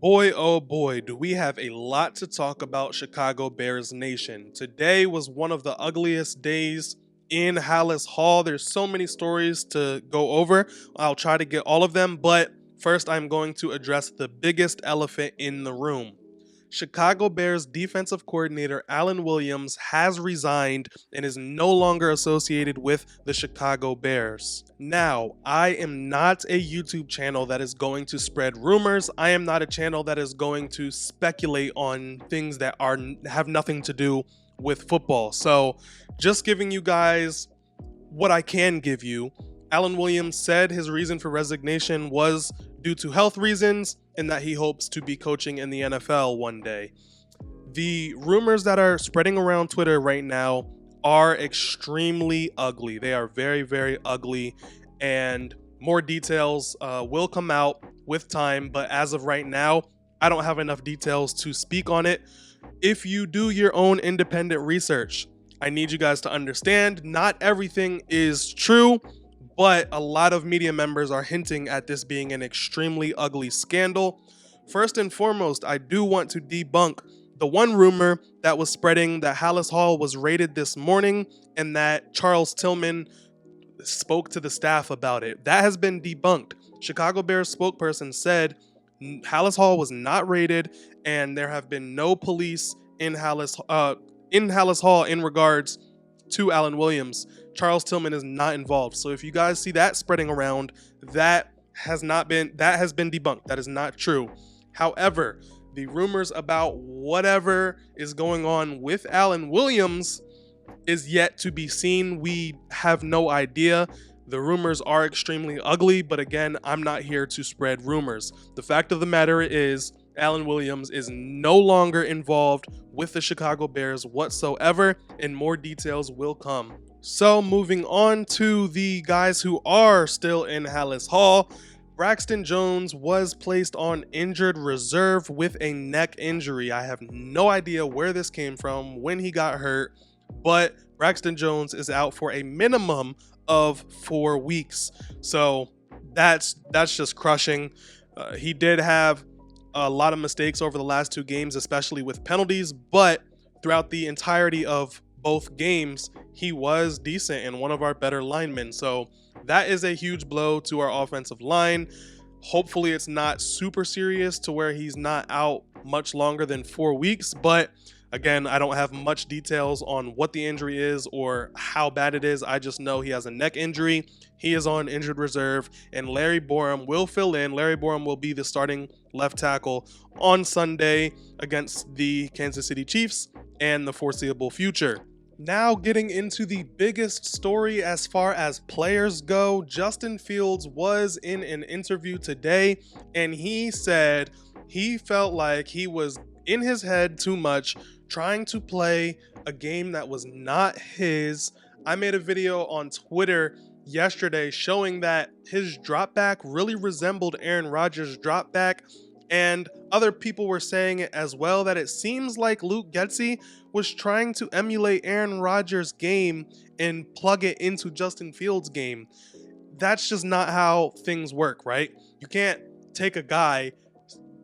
Boy, oh boy, do we have a lot to talk about Chicago Bears Nation. Today was one of the ugliest days in Hallis Hall. There's so many stories to go over. I'll try to get all of them, but first I'm going to address the biggest elephant in the room. Chicago Bears defensive coordinator Alan Williams has resigned and is no longer associated with the Chicago Bears. Now, I am not a YouTube channel that is going to spread rumors. I am not a channel that is going to speculate on things that have nothing to do with football. So, just giving you guys what I can give you. Alan Williams said his reason for resignation was due to health reasons and that he hopes to be coaching in the NFL one day. The rumors that are spreading around Twitter right now are extremely ugly. They are very, very ugly, and more details will come out with time, but as of right now, I don't have enough details to speak on it. If you do your own independent research, I need you guys to understand not everything is true, but a lot of media members are hinting at this being an extremely ugly scandal. First and foremost, I do want to debunk the one rumor that was spreading that Hallis Hall was raided this morning and that Charles Tillman spoke to the staff about it. That has been debunked. Chicago Bears spokesperson said Hallis Hall was not raided and there have been no police in Hallis Hall in regards to Alan Williams. Charles Tillman is not involved. So if you guys see that spreading around, that has been debunked. That is not true. However, the rumors about whatever is going on with Alan Williams is yet to be seen. We have no idea. The rumors are extremely ugly, but again, I'm not here to spread rumors. The fact of the matter is, Alan Williams is no longer involved with the Chicago Bears whatsoever, and more details will come. So moving on to the guys who are still in Hallis Hall, Braxton Jones was placed on injured reserve with a neck injury. I have no idea where this came from, when he got hurt, but Braxton Jones is out for a minimum of 4 weeks. So that's just crushing. He did have a lot of mistakes over the last 2 games, especially with penalties, but throughout the entirety of both games, he was decent and one of our better linemen. So that is a huge blow to our offensive line. Hopefully it's not super serious to where he's not out much longer than 4 weeks, but again, I don't have much details on what the injury is or how bad it is. I just know he has a neck injury. He is on injured reserve, and Larry Borum will fill in. Larry Borum will be the starting left tackle on Sunday against the Kansas City Chiefs and the foreseeable future. Now getting into the biggest story as far as players go, Justin Fields was in an interview today, and he said he felt like he was in his head too much, trying to play a game that was not his. I made a video on Twitter yesterday showing that his drop back really resembled Aaron Rodgers' drop back, and other people were saying it as well, that it seems like Luke Getsy was trying to emulate Aaron Rodgers' game and plug it into Justin Fields' game. That's just not how things work, right? You can't take a guy,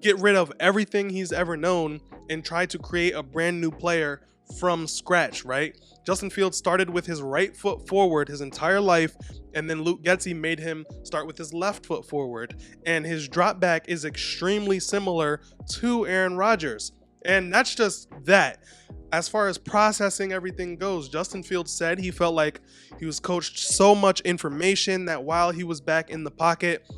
get rid of everything he's ever known, and try to create a brand new player from scratch, right? Justin Fields started with his right foot forward his entire life, and then Luke Getsy made him start with his left foot forward, and his drop back is extremely similar to Aaron Rodgers. And that's just that. As far as processing everything goes, Justin Fields said he felt like he was coached so much information that while he was back in the pocket,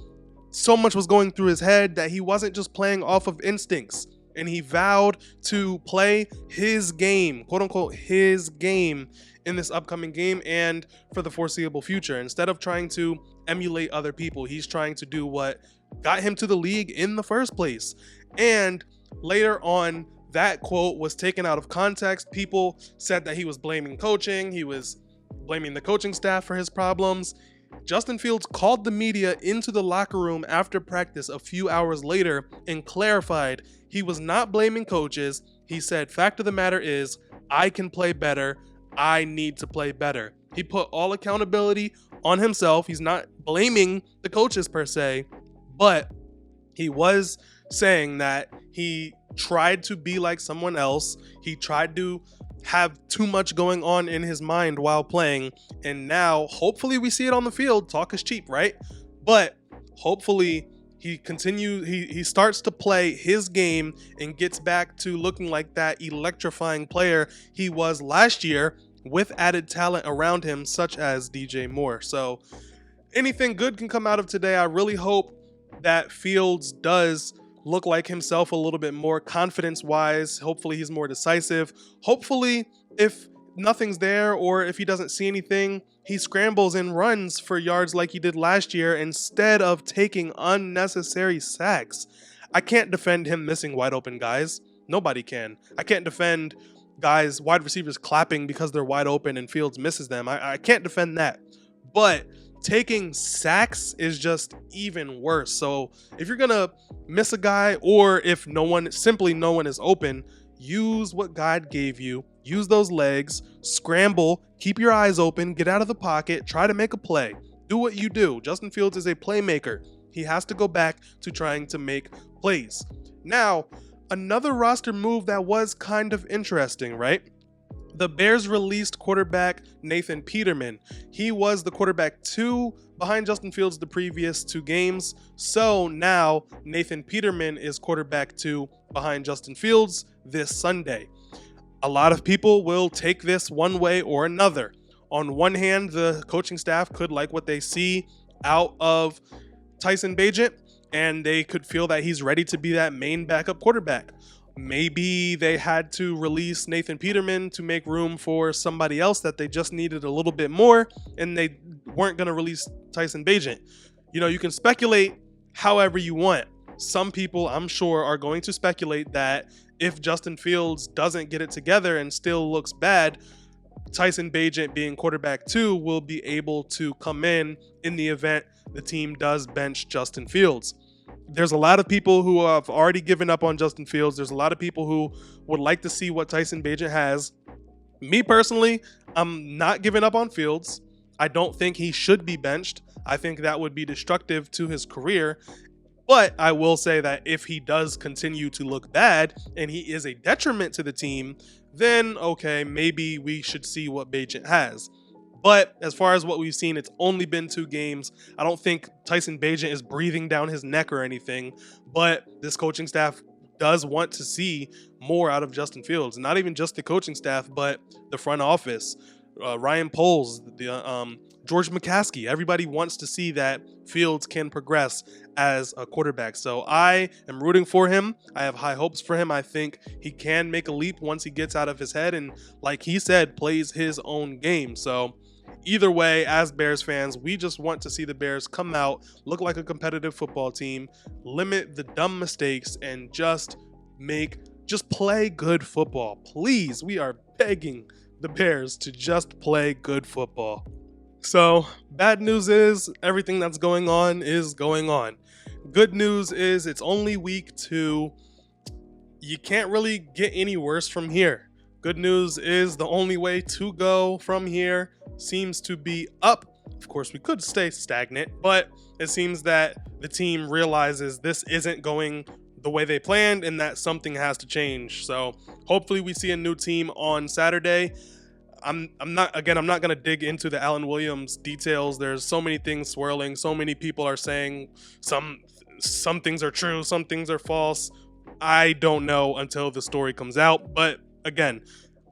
so much was going through his head that he wasn't just playing off of instincts. And he vowed to play his game, quote unquote, his game in this upcoming game and for the foreseeable future. Instead of trying to emulate other people, he's trying to do what got him to the league in the first place. And later on, that quote was taken out of context. People said that he was blaming coaching. He was blaming the coaching staff for his problems. Justin Fields called the media into the locker room after practice a few hours later and clarified he was not blaming coaches. He said, fact of the matter is, I can play better. I need to play better. He put all accountability on himself. He's not blaming the coaches per se, but he was saying that he tried to be like someone else. He tried to have too much going on in his mind while playing. And now, hopefully, we see it on the field. Talk is cheap, right? But hopefully, he starts to play his game and gets back to looking like that electrifying player he was last year with added talent around him, such as DJ Moore. So anything good can come out of today. I really hope that Fields does look like himself a little bit more confidence-wise. Hopefully he's more decisive. Hopefully, if nothing's there or if he doesn't see anything, he scrambles and runs for yards like he did last year instead of taking unnecessary sacks. I can't defend him missing wide open guys. Nobody can. I can't defend guys, wide receivers clapping because they're wide open and Fields misses them. I can't defend that. But taking sacks is just even worse. So if you're gonna miss a guy, or if no one is open, use what God gave you. Use those legs, scramble, keep your eyes open, get out of the pocket, try to make a play. Do what you do. Justin Fields is a playmaker. He has to go back to trying to make plays. Now, another roster move that was kind of interesting, right? The Bears released quarterback Nathan Peterman. He was the quarterback 2 behind Justin Fields the previous 2 games. So now Nathan Peterman is quarterback 2 behind Justin Fields this Sunday. A lot of people will take this one way or another. On one hand, the coaching staff could like what they see out of Tyson Bagent, and they could feel that he's ready to be that main backup quarterback. Maybe they had to release Nathan Peterman to make room for somebody else that they just needed a little bit more, and they weren't going to release Tyson Bagent. You know, you can speculate however you want. Some people, I'm sure, are going to speculate that if Justin Fields doesn't get it together and still looks bad, Tyson Bagent, being quarterback 2, will be able to come in the event the team does bench Justin Fields. There's a lot of people who have already given up on Justin Fields. There's a lot of people who would like to see what Tyson Bagent has. Me personally, I'm not giving up on Fields. I don't think he should be benched. I think that would be destructive to his career. But I will say that if he does continue to look bad and he is a detriment to the team, then okay, maybe we should see what Bagent has. But as far as what we've seen, it's only been 2 games. I don't think Tyson Bagent is breathing down his neck or anything, but this coaching staff does want to see more out of Justin Fields. Not even just the coaching staff, but the front office. Ryan Poles, George McCaskey. Everybody wants to see that Fields can progress as a quarterback. So I am rooting for him. I have high hopes for him. I think he can make a leap once he gets out of his head and, like he said, plays his own game. So either way, as Bears fans, we just want to see the Bears come out, look like a competitive football team, limit the dumb mistakes, and just play good football. Please, we are begging the Bears to just play good football. So, bad news is everything that's going on is going on. Good news is it's only week 2. You can't really get any worse from here. Good news is the only way to go from here seems to be up. Of course, we could stay stagnant, but it seems that the team realizes this isn't going the way they planned and that something has to change. So hopefully we see a new team on Saturday. I'm not going to dig into the Alan Williams details. There's so many things swirling. So many people are saying some things are true, some things are false. I don't know until the story comes out. But again,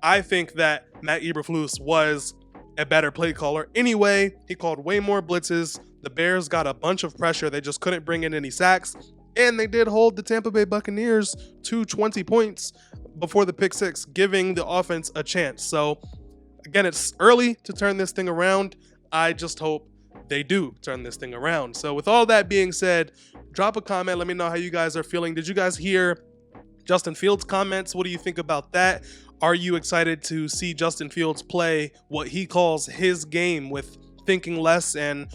I think that Matt Eberflus was a better play caller anyway. He called way more blitzes. The Bears got a bunch of pressure. They just couldn't bring in any sacks. And they did hold the Tampa Bay Buccaneers to 20 points before the pick 6, giving the offense a chance. So again, it's early to turn this thing around. I just hope they do turn this thing around. So with all that being said, drop a comment. Let me know how you guys are feeling. Did you guys hear Justin Fields' comments? What do you think about that? Are you excited to see Justin Fields play what he calls his game with thinking less and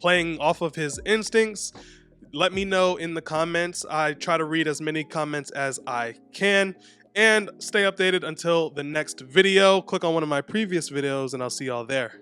playing off of his instincts? Let me know in the comments. I try to read as many comments as I can. And stay updated until the next video. Click on one of my previous videos and I'll see y'all there.